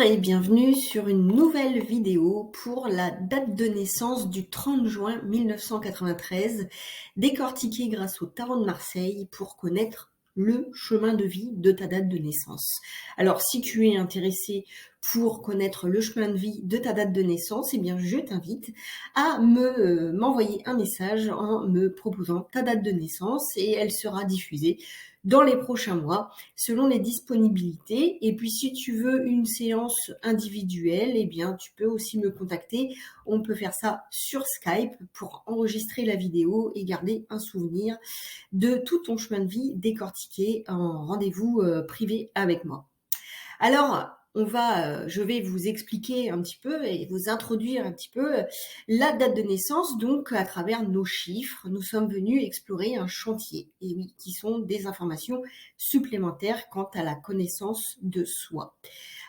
et bienvenue sur une nouvelle vidéo pour la date de naissance du 30 juin 1993, décortiquée grâce au tarot de Marseille pour connaître le chemin de vie de ta date de naissance. Alors si tu es intéressé pour connaître le chemin de vie de ta date de naissance, eh bien je t'invite à m'envoyer un message en me proposant ta date de naissance et elle sera diffusée dans les prochains mois selon les disponibilités. Et puis si tu veux une séance individuelle, eh bien tu peux aussi me contacter. On peut faire ça sur Skype pour enregistrer la vidéo et garder un souvenir de tout ton chemin de vie décortiqué en rendez-vous privé avec moi. Alors, je vais vous expliquer un petit peu et vous introduire un petit peu la date de naissance. Donc, à travers nos chiffres, nous sommes venus explorer un chantier, et oui, qui sont des informations supplémentaires quant à la connaissance de soi.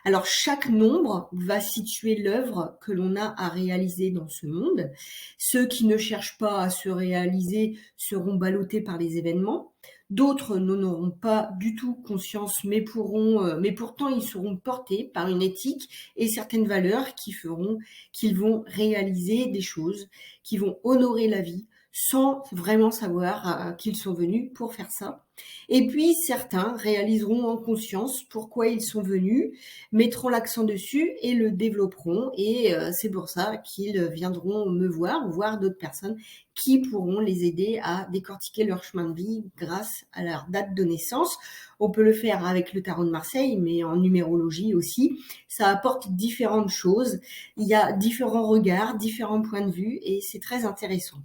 Alors, chaque nombre va situer l'œuvre que l'on a à réaliser dans ce monde. Ceux qui ne cherchent pas à se réaliser seront ballottés par les événements. D'autres n'en auront pas du tout conscience, mais pourtant ils seront portés par une éthique et certaines valeurs qui feront qu'ils vont réaliser des choses, qui vont honorer la vie sans vraiment savoir qu'ils sont venus pour faire ça. Et puis certains réaliseront en conscience pourquoi ils sont venus, mettront l'accent dessus et le développeront. Et c'est pour ça qu'ils viendront me voir d'autres personnes qui pourront les aider à décortiquer leur chemin de vie grâce à leur date de naissance. On peut le faire avec le tarot de Marseille, mais en numérologie aussi. Ça apporte différentes choses. Il y a différents regards, différents points de vue et c'est très intéressant.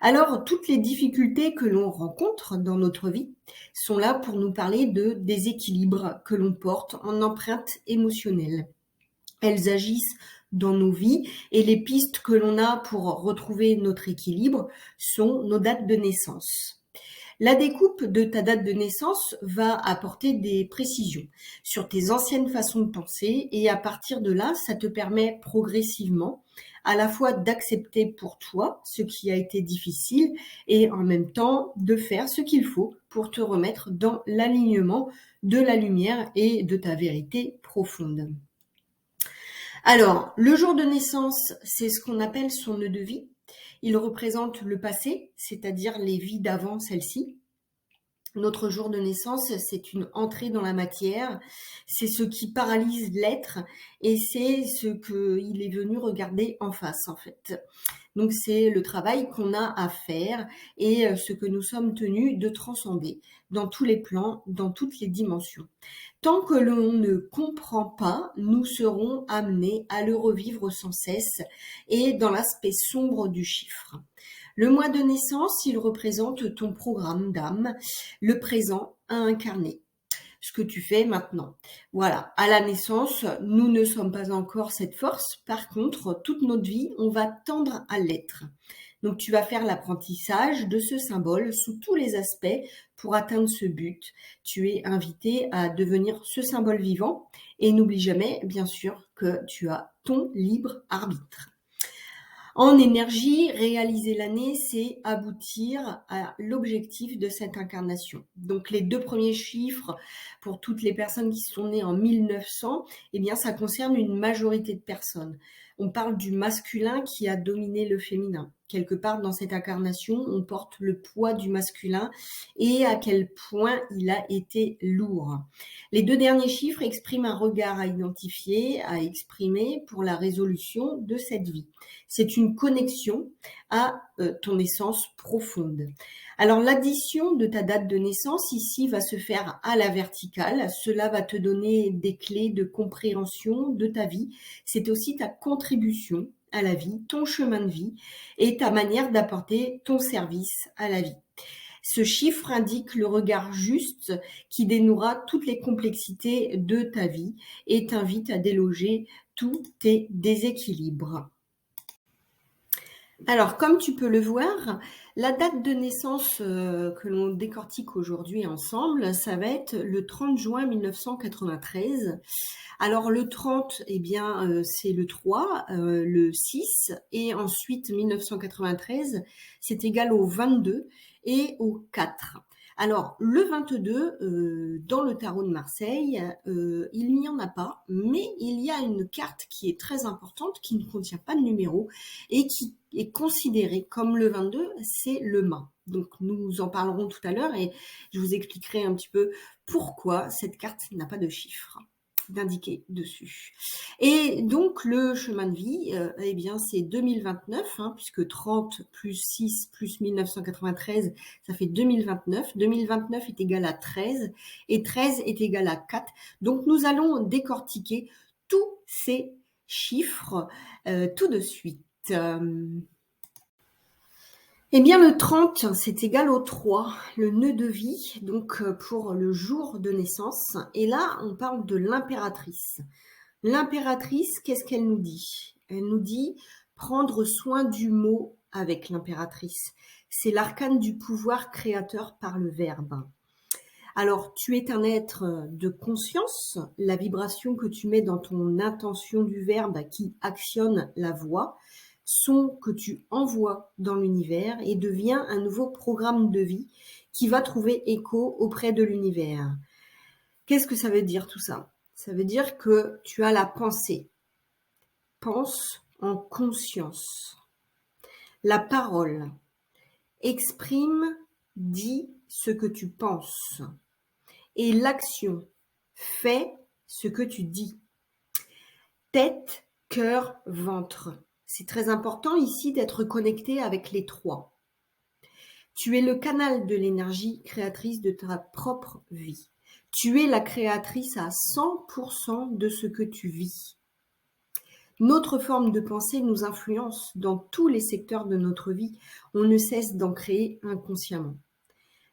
Alors, toutes les difficultés que l'on rencontre dans notre vie sont là pour nous parler de déséquilibres que l'on porte en empreinte émotionnelle. Elles agissent dans nos vies et les pistes que l'on a pour retrouver notre équilibre sont nos dates de naissance. La découpe de ta date de naissance va apporter des précisions sur tes anciennes façons de penser et à partir de là, ça te permet progressivement à la fois d'accepter pour toi ce qui a été difficile et en même temps de faire ce qu'il faut pour te remettre dans l'alignement de la lumière et de ta vérité profonde. Alors, le jour de naissance, c'est ce qu'on appelle son nœud de vie. Il représente le passé, c'est-à-dire les vies d'avant celle-ci. Notre jour de naissance, c'est une entrée dans la matière, c'est ce qui paralyse l'être et c'est ce qu'il est venu regarder en face en fait. Donc c'est le travail qu'on a à faire et ce que nous sommes tenus de transcender dans tous les plans, dans toutes les dimensions. Tant que l'on ne comprend pas, nous serons amenés à le revivre sans cesse et dans l'aspect sombre du chiffre. Le mois de naissance, il représente ton programme d'âme, le présent à incarner, ce que tu fais maintenant. Voilà, à la naissance, nous ne sommes pas encore cette force. Par contre, toute notre vie, on va tendre à l'être. Donc, tu vas faire l'apprentissage de ce symbole sous tous les aspects pour atteindre ce but. Tu es invité à devenir ce symbole vivant et n'oublie jamais, bien sûr, que tu as ton libre arbitre. En énergie, réaliser l'année, c'est aboutir à l'objectif de cette incarnation. Donc les deux premiers chiffres, pour toutes les personnes qui sont nées en 1900, eh bien ça concerne une majorité de personnes. On parle du masculin qui a dominé le féminin. Quelque part dans cette incarnation, on porte le poids du masculin et à quel point il a été lourd. Les deux derniers chiffres expriment un regard à identifier, à exprimer pour la résolution de cette vie. C'est une connexion à ton essence profonde. Alors l'addition de ta date de naissance ici va se faire à la verticale. Cela va te donner des clés de compréhension de ta vie. C'est aussi ta contribution à la vie, ton chemin de vie et ta manière d'apporter ton service à la vie. Ce chiffre indique le regard juste qui dénouera toutes les complexités de ta vie et t'invite à déloger tous tes déséquilibres. Alors, comme tu peux le voir, la date de naissance que l'on décortique aujourd'hui ensemble, ça va être le 30 juin 1993. Alors, le 30, eh bien, c'est le 3, le 6, et ensuite 1993, c'est égal au 22 et au 4. Alors, le 22, dans le tarot de Marseille, il n'y en a pas, mais il y a une carte qui est très importante, qui ne contient pas de numéro et qui est considérée comme le 22, c'est le mât. Donc, nous en parlerons tout à l'heure et je vous expliquerai un petit peu pourquoi cette carte n'a pas de chiffre d'indiquer dessus. Et donc, le chemin de vie, eh bien, c'est 2029, hein, puisque 30 plus 6 plus 1993, ça fait 2029. 2029 est égal à 13 et 13 est égal à 4. Donc, nous allons décortiquer tous ces chiffres tout de suite. Eh bien, le 30, c'est égal au 3, le nœud de vie, donc pour le jour de naissance. Et là, on parle de l'impératrice. L'impératrice, qu'est-ce qu'elle nous dit? Elle nous dit prendre soin du mot avec l'impératrice. C'est l'arcane du pouvoir créateur par le verbe. Alors, tu es un être de conscience, la vibration que tu mets dans ton intention du verbe qui actionne la voix, son que tu envoies dans l'univers et devient un nouveau programme de vie qui va trouver écho auprès de l'univers. Qu'est-ce que ça veut dire tout ça? Ça veut dire que tu as la pensée. Pense en conscience. La parole. Exprime, dis ce que tu penses. Et l'action. Fais ce que tu dis. Tête, cœur, ventre. C'est très important ici d'être connecté avec les trois. Tu es le canal de l'énergie créatrice de ta propre vie. Tu es la créatrice à 100% de ce que tu vis. Notre forme de pensée nous influence dans tous les secteurs de notre vie. On ne cesse d'en créer inconsciemment.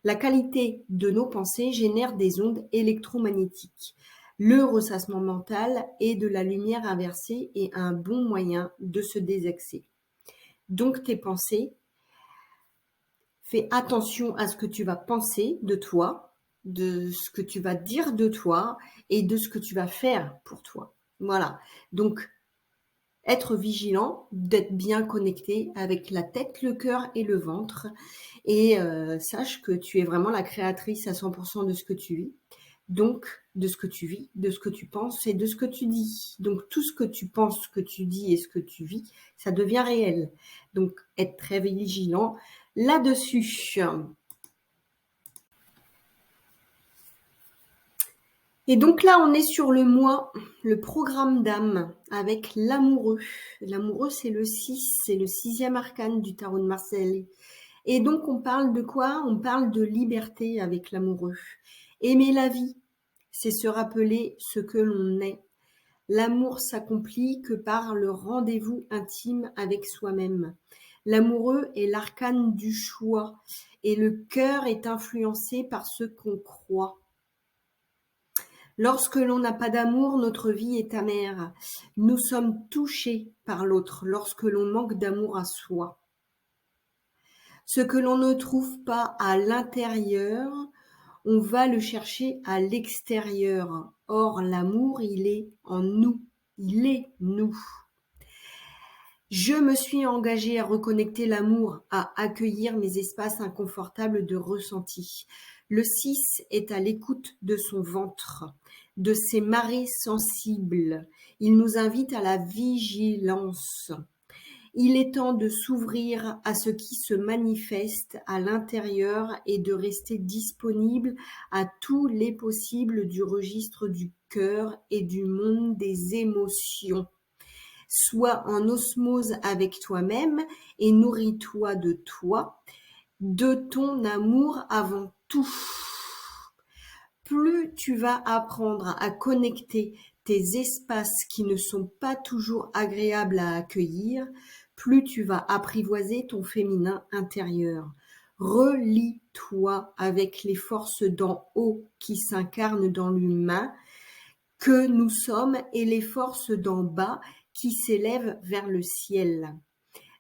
La qualité de nos pensées génère des ondes électromagnétiques. Le ressassement mental et de la lumière inversée est un bon moyen de se désaxer. Donc tes pensées, fais attention à ce que tu vas penser de toi, de ce que tu vas dire de toi et de ce que tu vas faire pour toi. Voilà. Donc, être vigilant, d'être bien connecté avec la tête, le cœur et le ventre. Et sache que tu es vraiment la créatrice à 100% de ce que tu vis. Donc, de ce que tu vis, de ce que tu penses et de ce que tu dis. Donc, tout ce que tu penses, ce que tu dis et ce que tu vis, ça devient réel. Donc, être très vigilant là-dessus. Et donc là, on est sur le mois, le programme d'âme avec l'amoureux. L'amoureux, c'est le 6, c'est le 6e arcane du tarot de Marseille. Et donc, on parle de quoi? On parle de liberté avec l'amoureux. Aimer la vie, c'est se rappeler ce que l'on est. L'amour s'accomplit que par le rendez-vous intime avec soi-même. L'amoureux est l'arcane du choix et le cœur est influencé par ce qu'on croit. Lorsque l'on n'a pas d'amour, notre vie est amère. Nous sommes touchés par l'autre lorsque l'on manque d'amour à soi. Ce que l'on ne trouve pas à l'intérieur, on va le chercher à l'extérieur. Or, l'amour, il est en nous. Il est nous. Je me suis engagée à reconnecter l'amour, à accueillir mes espaces inconfortables de ressenti. Le 6 est à l'écoute de son ventre, de ses marées sensibles. Il nous invite à la vigilance. Il est temps de s'ouvrir à ce qui se manifeste à l'intérieur et de rester disponible à tous les possibles du registre du cœur et du monde des émotions. Sois en osmose avec toi-même et nourris-toi de ton amour avant tout. Plus tu vas apprendre à connecter tes espaces qui ne sont pas toujours agréables à accueillir, plus tu vas apprivoiser ton féminin intérieur. Relie-toi avec les forces d'en haut qui s'incarnent dans l'humain que nous sommes et les forces d'en bas qui s'élèvent vers le ciel.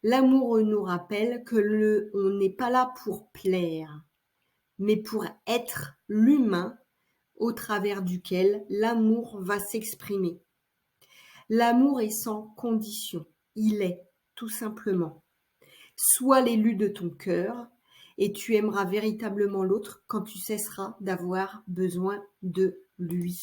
L'amour nous rappelle que on n'est pas là pour plaire, mais pour être l'humain au travers duquel l'amour va s'exprimer. L'amour est sans condition, il est, tout simplement. Sois l'élu de ton cœur et tu aimeras véritablement l'autre quand tu cesseras d'avoir besoin de lui.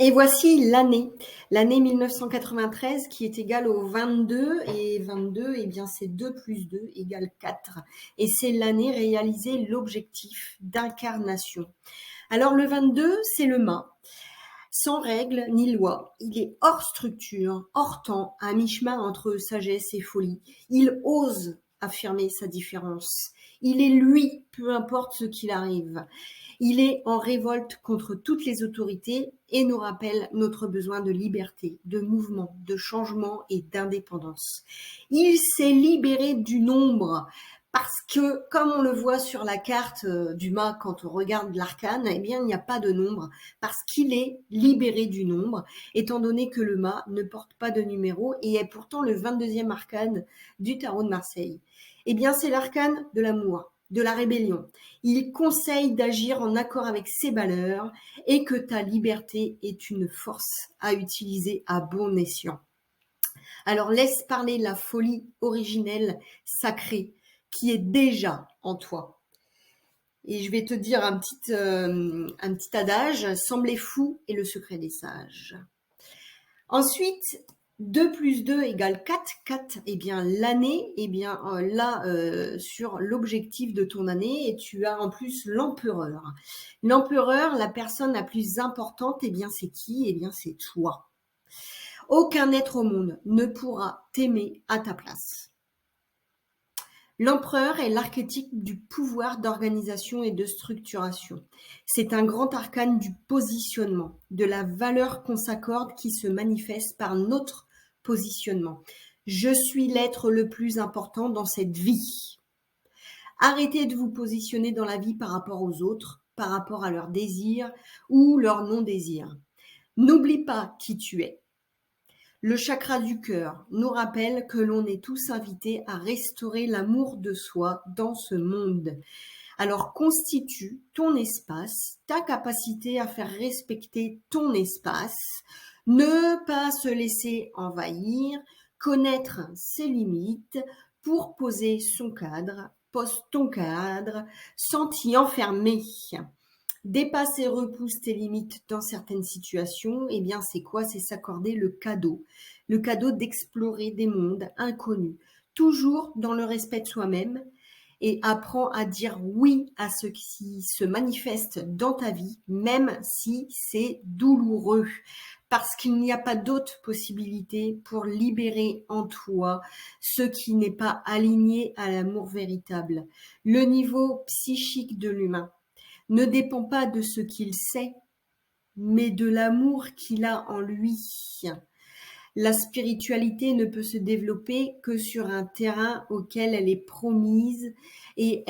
Et voici l'année 1993 qui est égale au 22, et 22, eh bien c'est 2 plus 2 égale 4. Et c'est l'année réalisée l'objectif d'incarnation. Alors le 22, c'est le mât. Sans règle ni loi, il est hors structure, hors temps, à mi-chemin entre sagesse et folie. Il ose affirmer sa différence. Il est lui, peu importe ce qu'il arrive. Il est en révolte contre toutes les autorités et nous rappelle notre besoin de liberté, de mouvement, de changement et d'indépendance. Il s'est libéré du nombre. Parce que, comme on le voit sur la carte du mât quand on regarde l'arcane, eh bien, il n'y a pas de nombre, parce qu'il est libéré du nombre, étant donné que le mât ne porte pas de numéro et est pourtant le 22e arcane du tarot de Marseille. Eh bien, c'est l'arcane de l'amour, de la rébellion. Il conseille d'agir en accord avec ses valeurs et que ta liberté est une force à utiliser à bon escient. Alors, laisse parler la folie originelle, sacrée, qui est déjà en toi. Et je vais te dire un petit adage, semblez fou est le secret des sages. Ensuite, 2 plus 2 égale 4. 4, eh bien l'année, eh bien là, sur l'objectif de ton année, et tu as en plus l'empereur. L'empereur, la personne la plus importante, eh bien c'est qui? Eh bien c'est toi. Aucun être au monde ne pourra t'aimer à ta place. L'empereur est l'archétype du pouvoir d'organisation et de structuration. C'est un grand arcane du positionnement, de la valeur qu'on s'accorde qui se manifeste par notre positionnement. Je suis l'être le plus important dans cette vie. Arrêtez de vous positionner dans la vie par rapport aux autres, par rapport à leurs désirs ou leurs non-désirs. N'oublie pas qui tu es. Le chakra du cœur nous rappelle que l'on est tous invités à restaurer l'amour de soi dans ce monde. Alors constitue ton espace, ta capacité à faire respecter ton espace, ne pas se laisser envahir, connaître ses limites pour poser son cadre, pose ton cadre sans t'y enfermer. Dépasse et repousse tes limites dans certaines situations, eh bien c'est quoi? C'est s'accorder le cadeau d'explorer des mondes inconnus, toujours dans le respect de soi-même, et apprends à dire oui à ce qui se manifeste dans ta vie, même si c'est douloureux, parce qu'il n'y a pas d'autre possibilité pour libérer en toi ce qui n'est pas aligné à l'amour véritable. Le niveau psychique de l'humain ne dépend pas de ce qu'il sait, mais de l'amour qu'il a en lui. La spiritualité ne peut se développer que sur un terrain auquel elle est promise et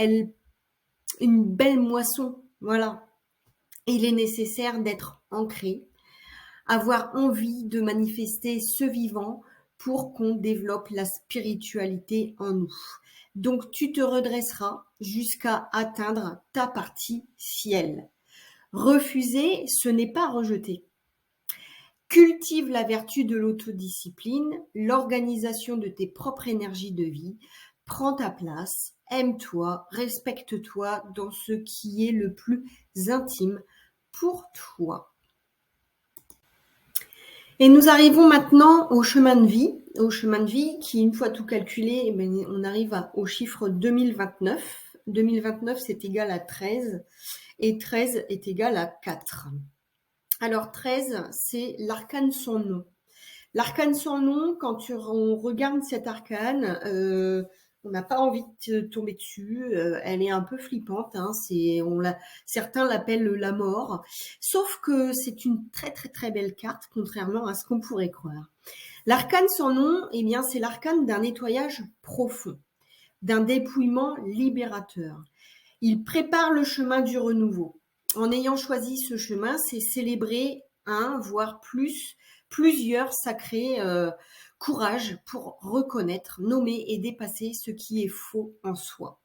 une belle moisson. Voilà. Il est nécessaire d'être ancré, avoir envie de manifester ce vivant pour qu'on développe la spiritualité en nous. Donc tu te redresseras jusqu'à atteindre ta partie ciel. Refuser, ce n'est pas rejeter. Cultive la vertu de l'autodiscipline, l'organisation de tes propres énergies de vie. Prends ta place, aime-toi, respecte-toi dans ce qui est le plus intime pour toi. Et nous arrivons maintenant au chemin de vie qui, une fois tout calculé, on arrive au chiffre 2029. 2029, c'est égal à 13 et 13 est égal à 4. Alors 13, c'est l'arcane sans nom. L'arcane sans nom, quand on regarde cet arcane, on n'a pas envie de tomber dessus. Elle est un peu flippante. Certains l'appellent la mort. Sauf que c'est une très très très belle carte, contrairement à ce qu'on pourrait croire. L'arcane sans nom, eh bien, c'est l'arcane d'un nettoyage profond, d'un dépouillement libérateur. Il prépare le chemin du renouveau. En ayant choisi ce chemin, c'est célébrer un, voire plusieurs sacrés courage pour reconnaître, nommer et dépasser ce qui est faux en soi.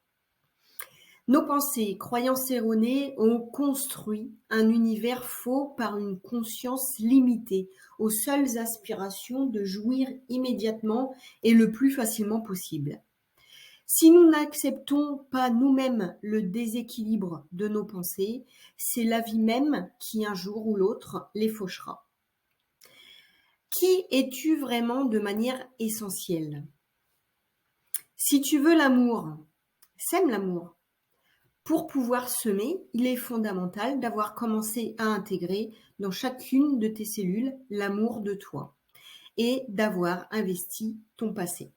Nos pensées, croyances erronées ont construit un univers faux par une conscience limitée aux seules aspirations de jouir immédiatement et le plus facilement possible. Si nous n'acceptons pas nous-mêmes le déséquilibre de nos pensées, c'est la vie même qui un jour ou l'autre les fauchera. Qui es-tu vraiment de manière essentielle? Si tu veux l'amour, sème l'amour. Pour pouvoir semer, il est fondamental d'avoir commencé à intégrer dans chacune de tes cellules l'amour de toi et d'avoir investi ton passé.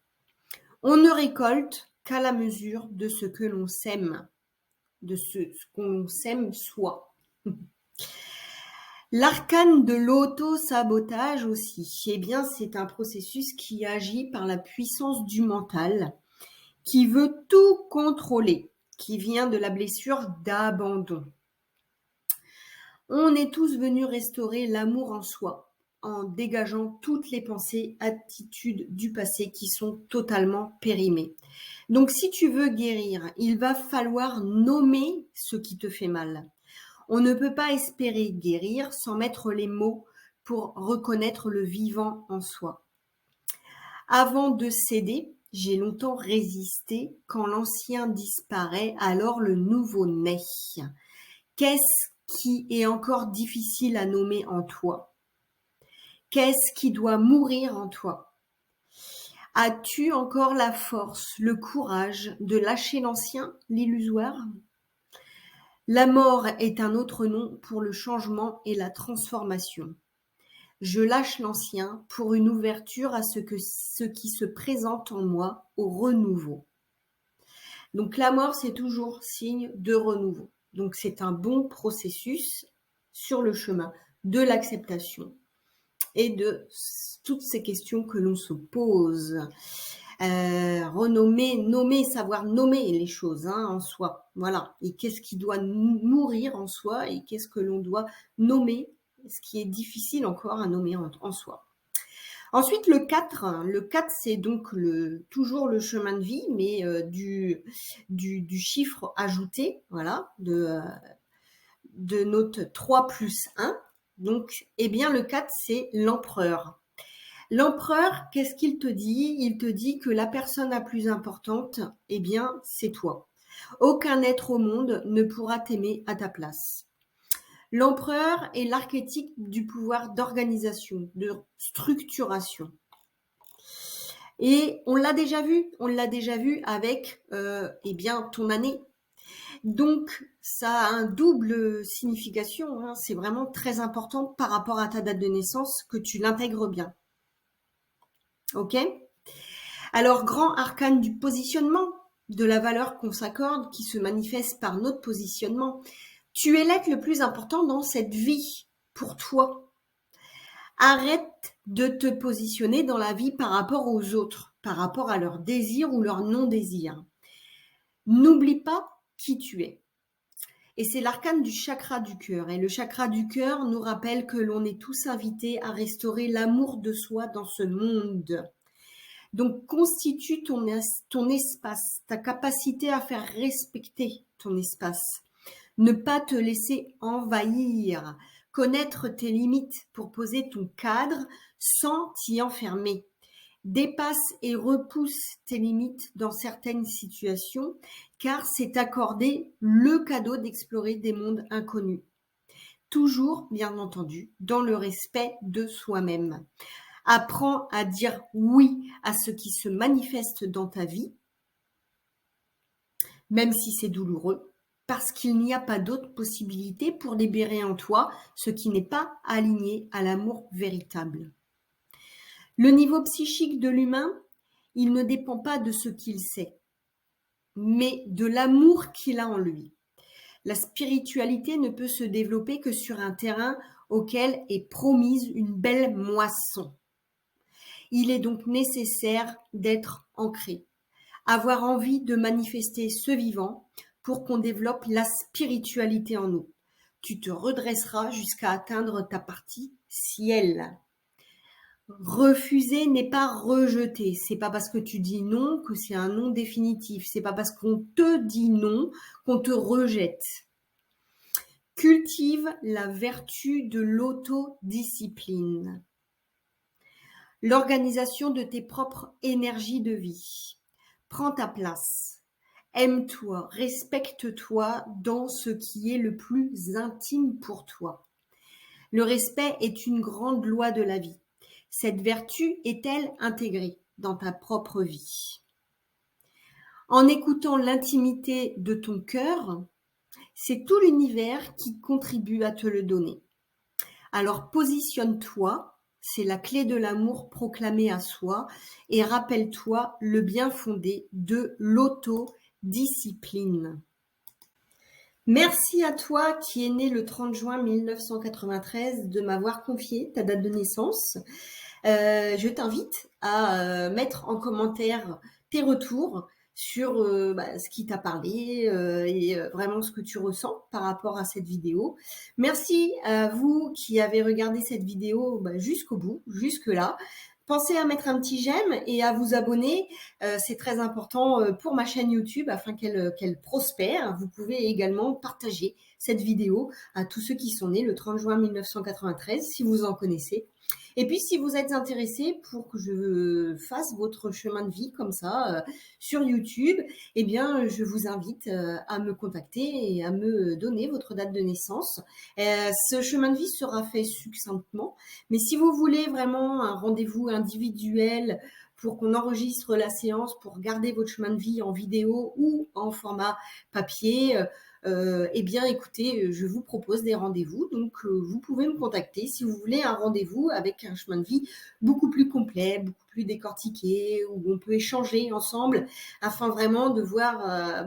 On ne récolte qu'à la mesure de ce que l'on sème, de ce qu'on sème soi. L'arcane de l'auto-sabotage aussi, eh bien, c'est un processus qui agit par la puissance du mental, qui veut tout contrôler, qui vient de la blessure d'abandon. On est tous venus restaurer l'amour en soi, en dégageant toutes les pensées, attitudes du passé qui sont totalement périmées. Donc, si tu veux guérir, il va falloir nommer ce qui te fait mal. On ne peut pas espérer guérir sans mettre les mots pour reconnaître le vivant en soi. Avant de céder, j'ai longtemps résisté. Quand l'ancien disparaît, alors le nouveau naît. Qu'est-ce qui est encore difficile à nommer en toi? Qu'est-ce qui doit mourir en toi? As-tu encore la force, le courage de lâcher l'ancien, l'illusoire? La mort est un autre nom pour le changement et la transformation. Je lâche l'ancien pour une ouverture à ce qui se présente en moi au renouveau. Donc la mort, c'est toujours signe de renouveau. Donc c'est un bon processus sur le chemin de l'acceptation et de toutes ces questions que l'on se pose. Nommer, savoir nommer les choses en soi. Voilà. Et qu'est-ce qui doit mourir en soi et qu'est-ce que l'on doit nommer, ce qui est difficile encore à nommer en soi. Ensuite, le 4. Le 4, c'est donc toujours le chemin de vie, mais du chiffre ajouté, voilà, de notre 3 plus 1. Donc, eh bien, le 4, c'est l'empereur. L'empereur, qu'est-ce qu'il te dit? Il te dit que la personne la plus importante, eh bien, c'est toi. Aucun être au monde ne pourra t'aimer à ta place. L'empereur est l'archétype du pouvoir d'organisation, de structuration. Et on l'a déjà vu avec eh bien, ton année. Donc, ça a un double signification. C'est vraiment très important par rapport à ta date de naissance que tu l'intègres bien. Ok? Alors, grand arcane du positionnement, de la valeur qu'on s'accorde, qui se manifeste par notre positionnement. Tu es l'être le plus important dans cette vie, pour toi. Arrête de te positionner dans la vie par rapport aux autres, par rapport à leur désir ou leur non-désir. N'oublie pas qui tu es. Et c'est l'arcane du chakra du cœur. Et le chakra du cœur nous rappelle que l'on est tous invités à restaurer l'amour de soi dans ce monde. Donc, constitue ton espace, ta capacité à faire respecter ton espace. Ne pas te laisser envahir. Connaître tes limites pour poser ton cadre sans t'y enfermer. Dépasse et repousse tes limites dans certaines situations, car c'est accorder le cadeau d'explorer des mondes inconnus. Toujours, bien entendu, dans le respect de soi-même. Apprends à dire oui à ce qui se manifeste dans ta vie, même si c'est douloureux, parce qu'il n'y a pas d'autre possibilité pour libérer en toi ce qui n'est pas aligné à l'amour véritable. Le niveau psychique de l'humain, il ne dépend pas de ce qu'il sait, mais de l'amour qu'il a en lui. La spiritualité ne peut se développer que sur un terrain auquel est promise une belle moisson. Il est donc nécessaire d'être ancré, avoir envie de manifester ce vivant pour qu'on développe la spiritualité en nous. Tu te redresseras jusqu'à atteindre ta partie ciel. Refuser n'est pas rejeter. C'est pas parce que tu dis non que c'est un non définitif. C'est pas parce qu'on te dit non qu'on te rejette. Cultive la vertu de l'autodiscipline. L'organisation de tes propres énergies de vie. Prends ta place. Aime-toi, respecte-toi dans ce qui est le plus intime pour toi. Le respect est une grande loi de la vie. Cette vertu est-elle intégrée dans ta propre vie? En écoutant l'intimité de ton cœur, c'est tout l'univers qui contribue à te le donner. Alors positionne-toi, c'est la clé de l'amour proclamé à soi, et rappelle-toi le bien fondé de l'autodiscipline. Merci à toi qui es né le 30 juin 1993 de m'avoir confié ta date de naissance. Je t'invite à mettre en commentaire tes retours sur ce qui t'a parlé et vraiment ce que tu ressens par rapport à cette vidéo. Merci à vous qui avez regardé cette vidéo jusqu'au bout, jusque-là. Pensez à mettre un petit j'aime et à vous abonner. C'est très important pour ma chaîne YouTube afin qu'elle prospère. Vous pouvez également partager cette vidéo à tous ceux qui sont nés le 30 juin 1993, si vous en connaissez. Et puis, si vous êtes intéressé pour que je fasse votre chemin de vie comme ça sur YouTube, eh bien, je vous invite à me contacter et à me donner votre date de naissance. Ce chemin de vie sera fait succinctement, mais si vous voulez vraiment un rendez-vous individuel pour qu'on enregistre la séance, pour garder votre chemin de vie en vidéo ou en format papier, eh bien, écoutez, je vous propose des rendez-vous. Donc, vous pouvez me contacter si vous voulez un rendez-vous avec un chemin de vie beaucoup plus complet, beaucoup plus décortiqué, où on peut échanger ensemble afin vraiment de voir,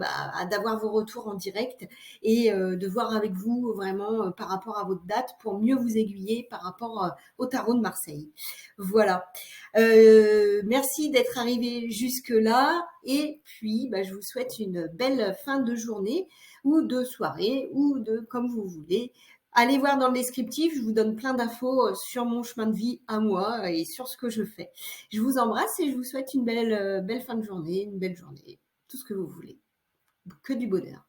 d'avoir vos retours en direct et de voir avec vous vraiment par rapport à votre date pour mieux vous aiguiller par rapport au tarot de Marseille. Voilà. Merci d'être arrivé jusque-là et puis je vous souhaite une belle fin de journée ou de soirée ou de comme vous voulez. Allez voir dans le descriptif, je vous donne plein d'infos sur mon chemin de vie à moi et sur ce que je fais. Je vous embrasse et je vous souhaite une belle fin de journée, une belle journée, tout ce que vous voulez. Que du bonheur.